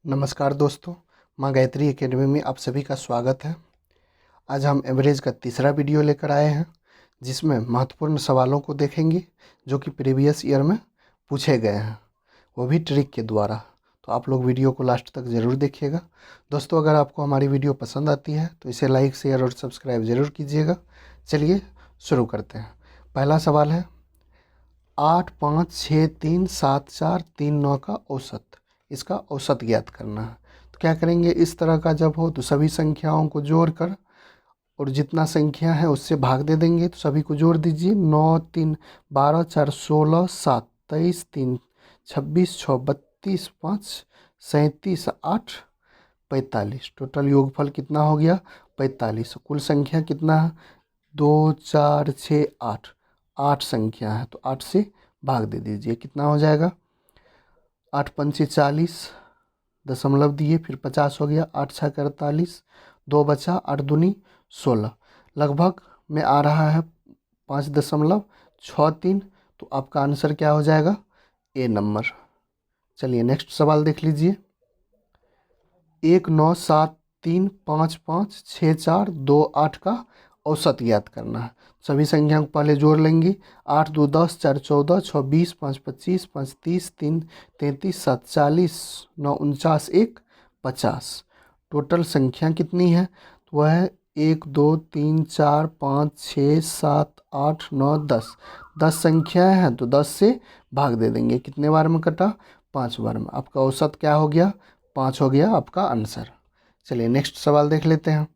नमस्कार दोस्तों, माँ गायत्री एकेडमी में आप सभी का स्वागत है। आज हम एवरेज का तीसरा वीडियो लेकर आए हैं, जिसमें महत्वपूर्ण सवालों को देखेंगे जो कि प्रीवियस ईयर में पूछे गए हैं, वो भी ट्रिक के द्वारा। तो आप लोग वीडियो को लास्ट तक ज़रूर देखिएगा। दोस्तों, अगर आपको हमारी वीडियो पसंद आती है तो इसे लाइक, शेयर और सब्सक्राइब ज़रूर कीजिएगा। चलिए शुरू करते हैं। पहला सवाल है 8, 5, 6, 3, 7, 4, 3, 9 का औसत। इसका औसत ज्ञात करना है। तो क्या करेंगे, इस तरह का जब हो तो सभी संख्याओं को जोड़कर और जितना संख्या है उससे भाग दे देंगे। तो सभी को जोड़ दीजिए। 9, 3, 12, 4, 16, 7, 23, 3, 26, 6, 32, 5, 37, 8, 45। टोटल योगफल कितना हो गया? 45। कुल संख्या कितना है? 2, 4, 6, 8। 8 संख्या है तो 8 से भाग दे दीजिए। कितना हो जाएगा? 8 पंचे 40, दशमलव दिए, फिर 50 हो गया। 8 छः 48, 2 बचा, 8 दूनी 16। लगभग में आ रहा है 5.63। तो आपका आंसर क्या हो जाएगा? ए नंबर। चलिए नेक्स्ट सवाल देख लीजिए। 1, 9, 7, 3, 5, 5, 6, 4, 2, 8 का औसत ज्ञात करना है। सभी संख्या को पहले जोड़ लेंगे। 8, 2, 10, 4, 14, 6, 20, 5, 25, 5, 30, 3, 33, 7, 40, 9, 49, 1, 50। टोटल संख्या कितनी है? तो वह है 1, 2, 3, 4, 5, 6, 7, 8, 9, 10। 10 संख्याएँ हैं तो 10 से भाग दे देंगे। कितने बार में कटा? 5 बार में। आपका औसत क्या हो गया? 5 हो गया आपका आंसर। चलिए नेक्स्ट सवाल देख लेते हैं।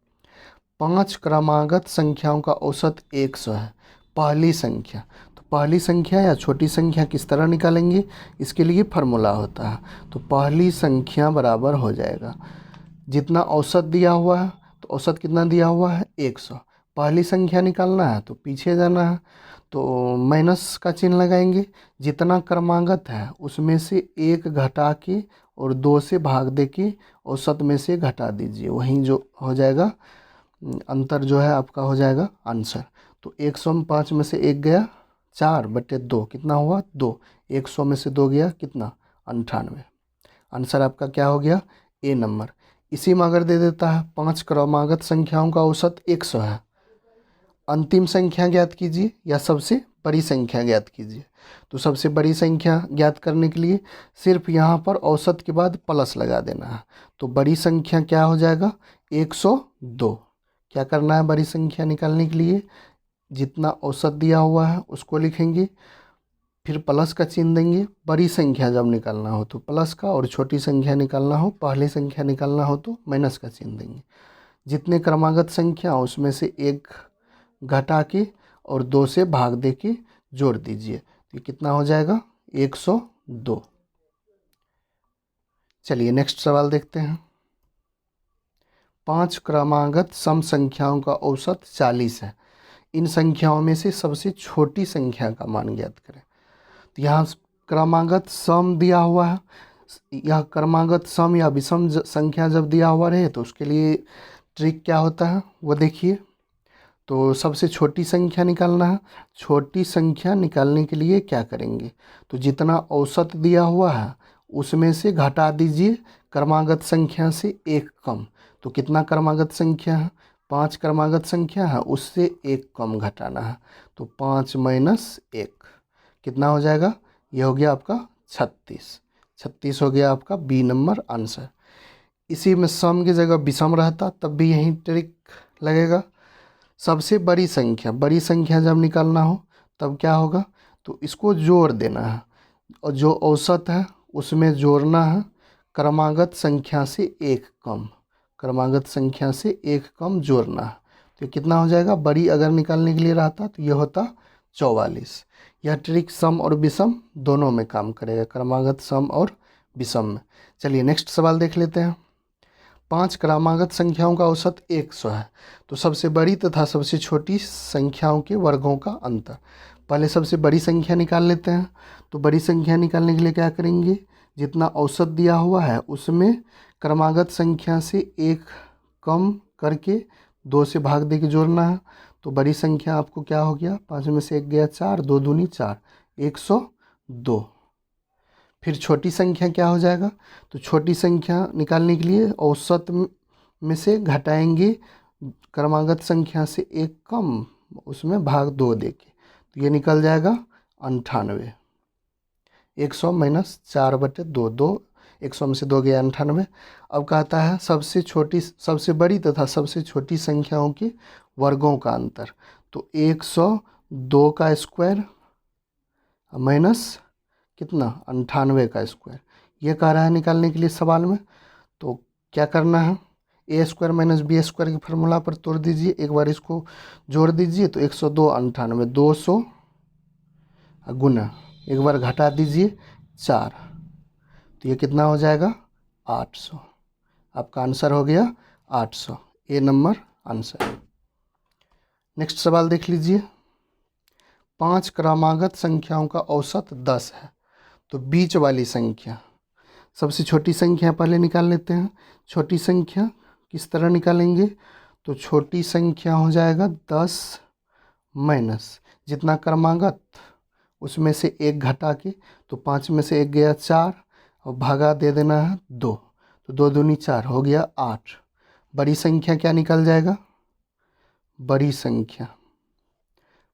5 क्रमागत संख्याओं का औसत 100 है। पहली संख्या, तो पहली संख्या या छोटी संख्या किस तरह निकालेंगे? इसके लिए फार्मूला होता है। तो पहली संख्या बराबर हो जाएगा, जितना औसत दिया हुआ है, तो औसत कितना दिया हुआ है? 100। पहली संख्या निकालना है तो पीछे जाना है, तो माइनस का चिन्ह लगाएंगे। जितना क्रमागत है उसमें से 1 घटा के और 2 से भाग दे के औसत में से घटा दीजिए। वहीं जो हो जाएगा अंतर जो है आपका हो जाएगा आंसर। तो 100 में 5 में से 1 गया, 4/2 कितना हुआ? 2। 100 में से 2 गया कितना? 98। आंसर आपका क्या हो गया? ए नंबर। इसी में अगर दे देता है 5 क्रमागत संख्याओं का औसत 100 है, अंतिम संख्या ज्ञात कीजिए या सबसे बड़ी संख्या ज्ञात कीजिए। तो सबसे बड़ी संख्या ज्ञात करने के लिए सिर्फ यहाँ पर औसत के बाद प्लस लगा देना है। तो बड़ी संख्या क्या हो जाएगा? 102। क्या करना है बड़ी संख्या निकालने के लिए? जितना औसत दिया हुआ है उसको लिखेंगे, फिर प्लस का चिन्ह देंगे। बड़ी संख्या जब निकालना हो तो प्लस का, और छोटी संख्या निकालना हो, पहली संख्या निकालना हो तो माइनस का चिन्ह देंगे। जितने क्रमागत संख्या उसमें से 1 घटा के और 2 से भाग दे के जोड़ दीजिए। तो ये कितना हो जाएगा? 102। चलिए नेक्स्ट सवाल देखते हैं। 5 क्रमागत सम संख्याओं का औसत 40 है। इन संख्याओं में से सबसे छोटी संख्या का मान ज्ञात करें। तो यहाँ क्रमागत सम दिया हुआ है। यह क्रमागत सम या विषम संख्या जब दिया हुआ रहे तो उसके लिए ट्रिक क्या होता है वो देखिए। तो सबसे छोटी संख्या निकालना है। छोटी संख्या निकालने के लिए क्या करेंगे? तो जितना औसत दिया हुआ है उसमें से घटा दीजिए क्रमागत संख्या से 1 कम। तो कितना क्रमागत संख्या है? 5 क्रमागत संख्या है, उससे 1 कम घटाना है। तो 5 माइनस 1 कितना हो जाएगा? ये हो गया आपका 36। 36 हो गया आपका बी नंबर आंसर। इसी में सम की जगह विषम रहता तब भी यही ट्रिक लगेगा। सबसे बड़ी संख्या, बड़ी संख्या जब निकालना हो तब क्या होगा? तो इसको जोड़ देना है और जो औसत है उसमें जोड़ना है क्रमागत संख्या से 1 कम। क्रमागत संख्या से 1 कम जोड़ना है। तो ये कितना हो जाएगा? बड़ी अगर निकालने के लिए रहता तो ये होता 44। यह ट्रिक सम और विषम दोनों में काम करेगा, क्रमागत सम और विषम में। चलिए नेक्स्ट सवाल देख लेते हैं। 5 क्रमागत संख्याओं का औसत 100 है। तो सबसे बड़ी तथा सबसे छोटी संख्याओं के वर्गों का अंतर। पहले सबसे बड़ी संख्या निकाल लेते हैं। तो बड़ी संख्या निकालने के लिए क्या करेंगे? जितना औसत दिया हुआ है उसमें क्रमागत संख्या से 1 कम करके 2 से भाग दे के जोड़ना है। तो बड़ी संख्या आपको क्या हो गया? 5 में से 1 गया, 4, 2 दूनी 4, 102। फिर छोटी संख्या क्या हो जाएगा, तो छोटी संख्या निकालने के लिए औसत में से घटाएंगे क्रमागत संख्या से एक कम, उसमें भाग 2 देके, तो ये निकल जाएगा 98। 100 माइनस 4/2, 100 में से 2 गया 98। अब कहता है सबसे बड़ी तथा सबसे छोटी संख्याओं के वर्गों का अंतर, तो 102 का स्क्वायर माइनस कितना 98 का स्क्वायर, ये कह रहा है निकालने के लिए सवाल में। तो क्या करना है, ए स्क्वायर माइनस बी स्क्वायर की फार्मूला पर तोड़ दीजिए, एक बार इसको जोड़ दीजिए, तो 102 98, 200 गुना, एक बार घटा दीजिए 4, तो ये कितना हो जाएगा 800। आपका आंसर हो गया 800, ए नंबर आंसर। नेक्स्ट सवाल देख लीजिए, 5 क्रमागत संख्याओं का औसत 10 है, तो बीच वाली संख्या, सबसे छोटी संख्या पहले निकाल लेते हैं। छोटी संख्या किस तरह निकालेंगे, तो छोटी संख्या हो जाएगा 10 माइनस जितना क्रमागत उसमें से एक घटा के, तो 5 में से 1 गया 4 और भागा दे देना है 2, तो 2 दूनी 4 हो गया 8। बड़ी संख्या क्या निकल जाएगा, बड़ी संख्या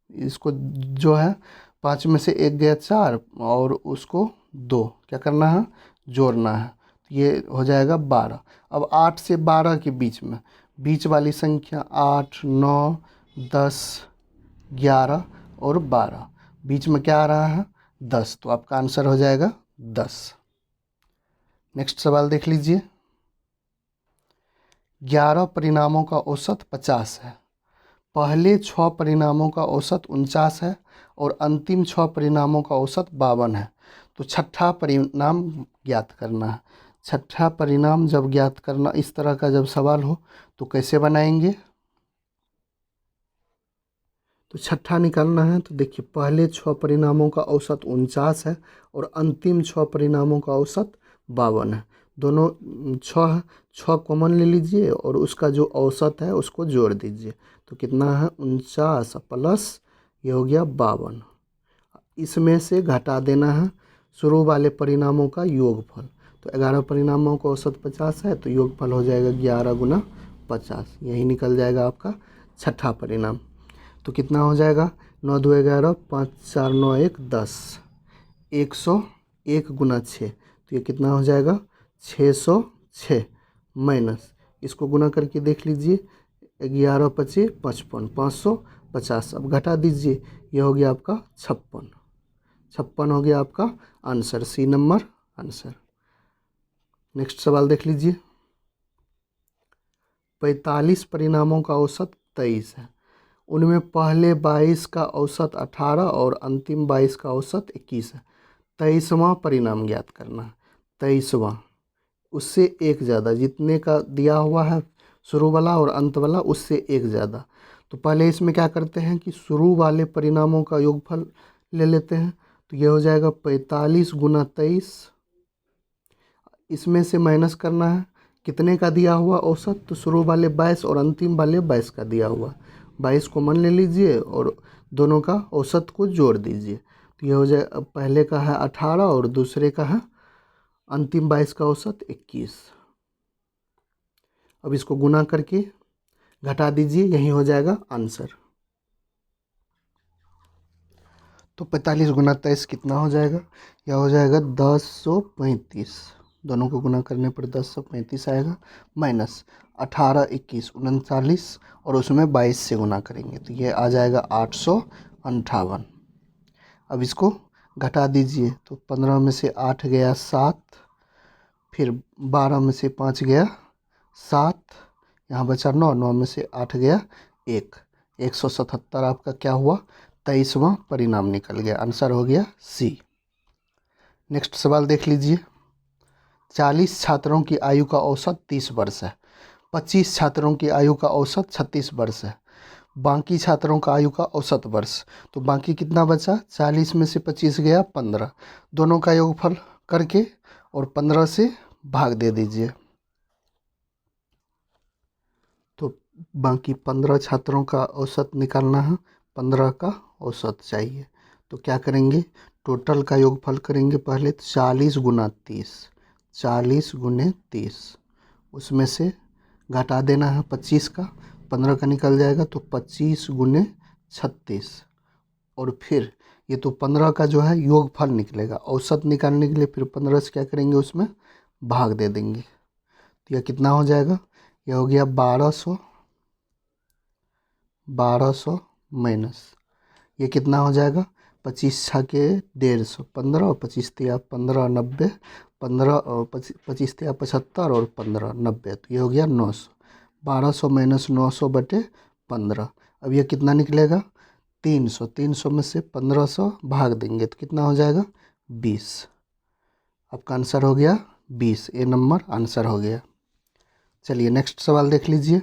इसको जो है 5 में से 1 गया 4 और उसको 2 क्या करना है जोड़ना है, तो ये हो जाएगा 12। अब 8 से 12 के बीच में बीच वाली संख्या 8 9 10 11 और 12, बीच में क्या आ रहा है 10, तो आपका आंसर हो जाएगा 10। नेक्स्ट सवाल देख लीजिए, 11 परिणामों का औसत 50 है, पहले 6 परिणामों का औसत 49 है और अंतिम 6 परिणामों का औसत 52 है, तो छठा परिणाम ज्ञात करना है। छठा परिणाम जब ज्ञात करना, इस तरह का जब सवाल हो तो कैसे बनाएंगे, तो छठा निकालना है, तो देखिए पहले 6 परिणामों का औसत 49 है और अंतिम 6 परिणामों का औसत 52 है। दोनों 6 कॉमन ले लीजिए और उसका जो औसत है उसको जोड़ दीजिए, तो कितना है 49 प्लस ये हो गया 52, इसमें से घटा देना है शुरू वाले परिणामों का योगफल, तो 11 परिणामों का औसत 50 है, तो योगफल हो जाएगा 11 गुना 50, यही निकल जाएगा आपका छठा परिणाम। तो कितना हो जाएगा 9 2 11 5 4 9 1 10, 101 गुना 6, तो ये कितना हो जाएगा 606 माइनस इसको गुना करके देख लीजिए 11 25 55 550, अब घटा दीजिए, ये हो गया आपका 56 हो गया आपका answer, C number answer. Next सवाल देख लीजिए, 45 परिणामों का औसत 23 है, उनमें पहले 22 का औसत 18 और अंतिम 22 का औसत 21 है, 23वां परिणाम ज्ञात करना है। 23वां उससे एक ज़्यादा, जितने का दिया हुआ है शुरू वाला और अंत वाला उससे एक ज़्यादा, तो पहले इसमें क्या करते हैं कि शुरू वाले परिणामों का योगफल ले लेते हैं, तो ये हो जाएगा 45 गुना 23, इसमें से माइनस करना है कितने का दिया हुआ औसत, तो शुरू वाले 22 और अंतिम वाले 22 का दिया हुआ, 22 को मन ले लीजिए और दोनों का औसत को जोड़ दीजिए, तो ये हो जाए, पहले का है 18 और दूसरे का है अंतिम 22 का औसत 21, अब इसको गुना करके घटा दीजिए, यही हो जाएगा आंसर। तो 45 गुना 23 कितना हो जाएगा, यह हो जाएगा 1035, दोनों को गुना करने पर 1035 आएगा, माइनस 18 21 39 और उसमें 22 से गुना करेंगे, तो ये आ जाएगा 858। अब इसको घटा दीजिए, तो 15 में से 8 गया 7, फिर 12 में से 5 गया 7, यहाँ बचा 9, 9 में से 8 गया 1, 177 आपका क्या हुआ 23वां परिणाम निकल गया, आंसर हो गया सी। नेक्स्ट सवाल देख लीजिए, 40 छात्रों की आयु का औसत 30 वर्ष है, 25 छात्रों की आयु का औसत 36 वर्ष है, बाकी छात्रों का आयु का औसत वर्ष, तो बाकी कितना बचा 40 में से 25 गया 15, दोनों का योगफल करके और 15 से भाग दे दीजिए, तो बाकी 15 छात्रों का औसत निकालना है, 15 का औसत चाहिए, तो क्या करेंगे टोटल का योगफल करेंगे पहले 40 गुना 30, 40 गुने 30, उसमें से घटा देना है 25 का, 15 का निकल जाएगा तो 25 गुने 36, और फिर ये तो 15 का जो है योगफल निकलेगा। औसत निकालने के लिए फिर 15 से क्या करेंगे, उसमें भाग दे देंगे। तो यह कितना हो जाएगा, यह हो गया 1200, 1200 माइनस ये कितना हो जाएगा, 25 छके 150, 15 और 25 तिया 15, 90, 15 और 25 तिया 75 और 15 90, तो ये हो गया 900। 1200 माइनस 900 बटे 15, अब ये कितना निकलेगा 300, 300 में से 1500 भाग देंगे तो कितना हो जाएगा 20। आपका आंसर हो गया 20, ए नंबर आंसर हो गया। चलिए नेक्स्ट सवाल देख लीजिए।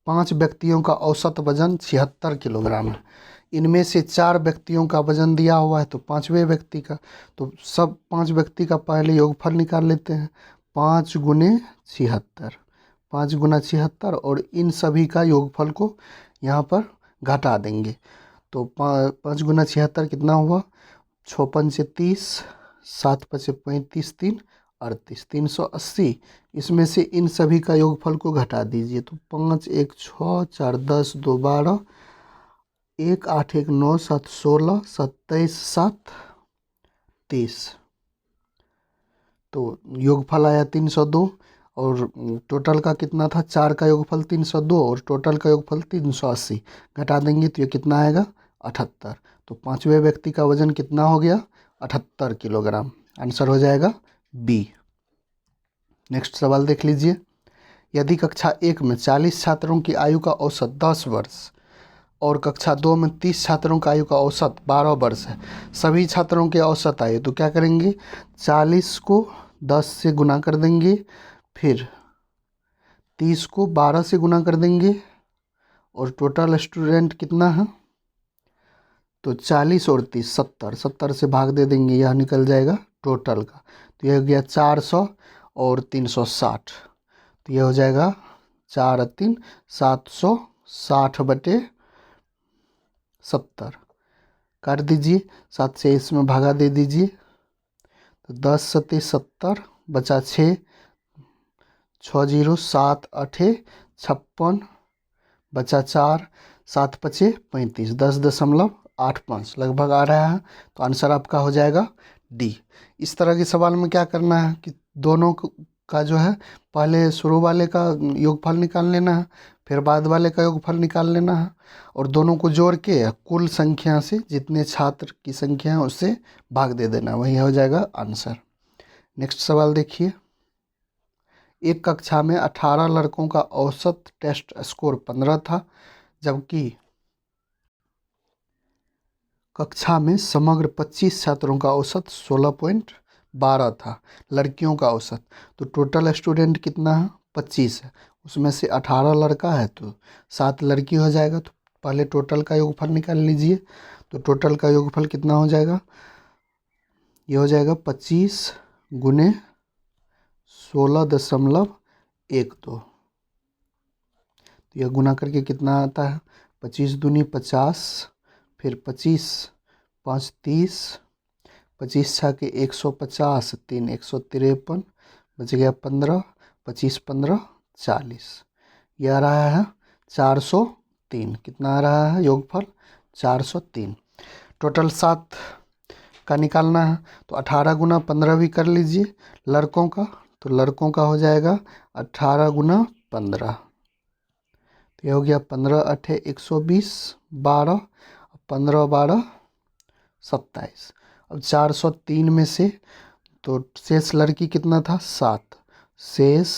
5 व्यक्तियों का औसत वजन 76 किलोग्राम है। इनमें से 4 व्यक्तियों का वजन दिया हुआ है, तो 5वें व्यक्ति का, तो सब 5 व्यक्ति का पहले योगफल निकाल लेते हैं। 5 गुने 76, 5 गुना 76, और इन सभी का योगफल को यहाँ पर घटा देंगे। तो 5 गुना 76 कितना हुआ, 56 से 30, 7 पचे 35, 3 38, 380। इसमें से इन सभी का योगफल को घटा दीजिए, तो 5 1 6 4 10 2 12, 1 8 1 9 7 16 27 7 30, तो योगफल आया 302। और टोटल का कितना था, 4 का योगफल 302 और टोटल का योगफल 380, घटा देंगे तो ये कितना आएगा 78। तो 5वें व्यक्ति का वजन कितना हो गया 78 किलोग्राम, आंसर हो जाएगा बी। नेक्स्ट सवाल देख लीजिए। यदि कक्षा 1 में 40 छात्रों की आयु का औसत 10 वर्ष और कक्षा 2 में 30 छात्रों का आयु का औसत 12 वर्ष है, सभी छात्रों के औसत आयु, तो क्या करेंगे, 40 को 10 से गुना कर देंगे, फिर 30 को 12 से गुना कर देंगे, और टोटल स्टूडेंट कितना है, तो 40 और 30 70, 70 से भाग दे देंगे, यह निकल जाएगा टोटल का। तो यह हो गया 400 और 360, तो यह हो जाएगा 4 3 760 बटे 70, काट दीजिए, 7 से इसमें भागा दे दीजिए, तो 10 सत्ते 70, बचा 6, 6 0 7 8 56, बचा 4, 7 पचे 35, 10.85 लगभग आ रहा है, तो आंसर आपका हो जाएगा डी। इस तरह के सवाल में क्या करना है कि दोनों का जो है पहले शुरू वाले का योगफल निकाल लेना है, फिर बाद वाले का योगफल निकाल लेना है, और दोनों को जोड़ के कुल संख्या से जितने छात्र की संख्या है उससे भाग दे देना, वही हो जाएगा आंसर। नेक्स्ट सवाल देखिए। एक कक्षा में 18 लड़कों का औसत टेस्ट स्कोर 15 था, जबकि कक्षा में समग्र 25 छात्रों का औसत 16.12 था, लड़कियों का औसत। तो टोटल स्टूडेंट कितना है 25 है, उसमें से 18 लड़का है तो 7 लड़की हो जाएगा। तो पहले टोटल का योगफल निकाल लीजिए, तो टोटल का योगफल कितना हो जाएगा, ये हो जाएगा 25 गुने 16.12, तो यह गुना करके कितना आता है, 25 दूनी 50, फिर 25 5 30, 25 छके 150, 3 153, बच गया 15, 25 15 40, यह आ रहा है 403। कितना आ रहा है योगफल 403। टोटल 7 का निकालना है, तो 18 गुना 15 भी कर लीजिए लड़कों का, तो लड़कों का हो जाएगा 18 गुना 15, तो यह हो गया 15 8 120, 12 15 12 27। अब 403 में से तो शेष लड़की कितना था 7, शेष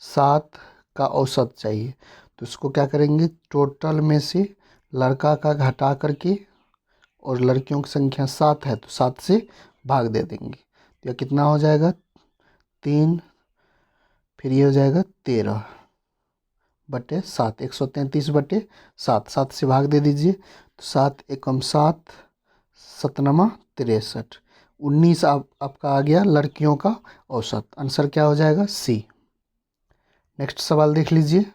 7 का औसत चाहिए, तो इसको क्या करेंगे, टोटल में से लड़का का घटा करके, और लड़कियों की संख्या 7 है तो 7 से भाग दे देंगे, तो यह कितना हो जाएगा 3, फिर ये हो जाएगा 13 बटे 7, 133 बटे 7, 7 से भाग दे दीजिए, तो 7 एकम 7, 7 नमा 63, 19 आपका आ गया लड़कियों का औसत। आंसर क्या हो जाएगा सी। नेक्स्ट सवाल देख लीजिए।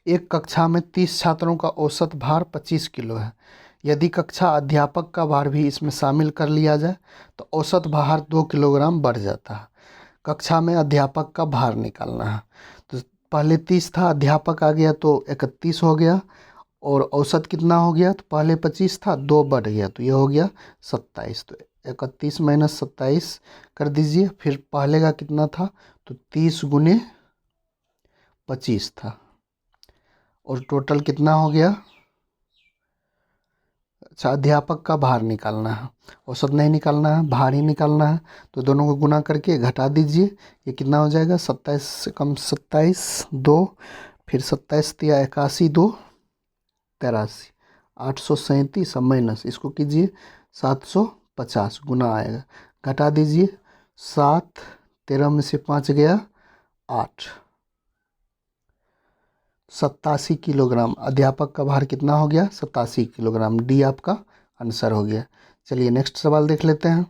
एक कक्षा में 30 छात्रों का औसत भार 25 किलो है। यदि कक्षा अध्यापक का भार भी इसमें शामिल कर लिया जाए तो औसत भार 2 किलोग्राम बढ़ जाता है। कक्षा में अध्यापक का भार निकालना है। तो पहले 30 था, अध्यापक आ गया तो 31 हो गया, और औसत कितना हो गया, तो पहले 25 था, 2 बढ़ गया तो ये हो गया 27। तो 31 माइनस 27 कर दीजिए। फिर पहले का कितना था, तो 30 गुने 25 था, और टोटल कितना हो गया। अच्छा, अध्यापक का भार निकालना है, औसत नहीं निकालना है, भार ही निकालना है। तो दोनों को गुना करके घटा दीजिए, ये कितना हो जाएगा, 27 से कम 27, 2, फिर 27 तिया 81, 2 83, 837, अब माइनस इसको कीजिए 750, गुना आएगा, घटा दीजिए 7, 13 में से 5 गया 8, 87 किलोग्राम। अध्यापक का भार कितना हो गया, 87 किलोग्राम। डी आपका आंसर हो गया। चलिए नेक्स्ट सवाल देख लेते हैं।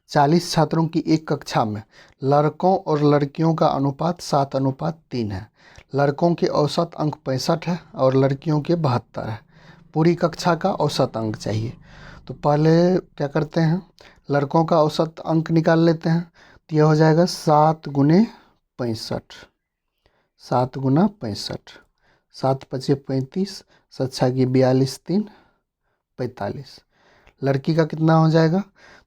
40 छात्रों की एक कक्षा में लड़कों और लड़कियों का अनुपात 7:3 है। लड़कों के औसत अंक 65 है और लड़कियों के 72 है। पूरी कक्षा का औसत अंक चाहिए। तो पहले क्या करते हैं, लड़कों का औसत अंक निकाल लेते हैं। तो यह हो जाएगा 7 गुने 65, 7 गुना 65, 7 पचे 35, 7 छागी 42, 3 45। लड़की का कितना हो जाएगा,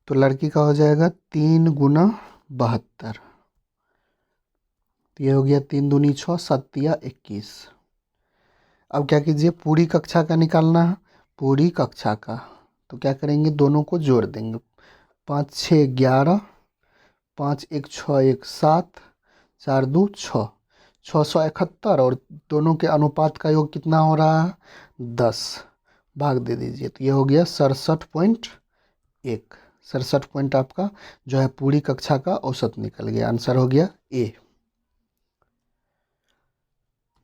तो लड़की का हो जाएगा 3 गुना 72। तो ये हो गया 3 दूनी 6, 7 तिया 21। अब क्या कीजिए, पूरी कक्षा का निकालना है, पूरी कक्षा का। तो क्या करेंगे, दोनों को जोड़ देंगे। 5 6 11, 5 1 6 1 7, 4 2 6, 671, और दोनों के अनुपात का योग कितना हो रहा है, 10, भाग दे दीजिए। तो ये हो गया 67.1। 67 पॉइंट आपका जो है पूरी कक्षा का औसत निकल गया। आंसर हो गया ए।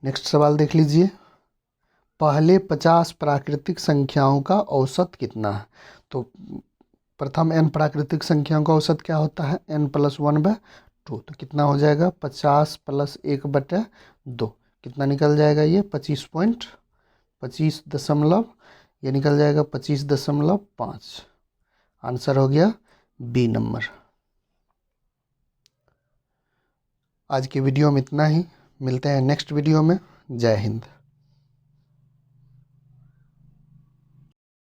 नेक्स्ट सवाल देख लीजिए। पहले 50 प्राकृतिक संख्याओं का औसत कितना है। तो प्रथम n प्राकृतिक संख्याओं का औसत क्या होता है, n+1/2। तो कितना हो जाएगा, 50 + 1/2, कितना निकल जाएगा, ये 25 दशमलव, ये निकल जाएगा 25.5। आंसर हो गया बी नंबर। आज की वीडियो में इतना ही, मिलते हैं नेक्स्ट वीडियो में। जय हिंद।